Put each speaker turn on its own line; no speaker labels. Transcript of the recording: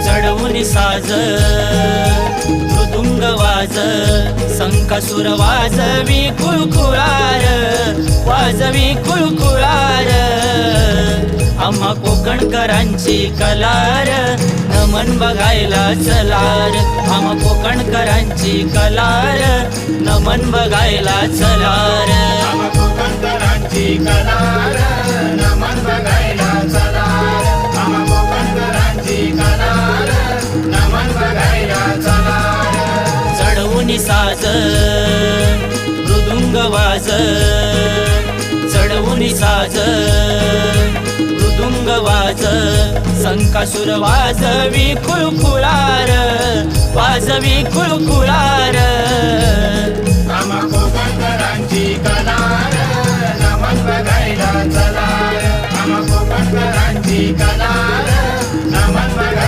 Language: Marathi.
चढवून साज मृदुंग वाज संकासुर वाजवी कुळकुळार वाजवी कुळकुळार आम्हा कोकणकरांची कलार नमन बघायला चलार आम्हा कोकणकरांची कलार नमन बघायला चलार
आम्हा कोकणकरांची कलार नमन बघायला चलार आम्हा कोकणकरांची कलार नमन बघायला चलार
चढवून साज मृदुंग वाज चढवून साज मृदुंग वाज संकासुर वाजवी कुळकुळार वाजवी कुळकुळार
आम्हा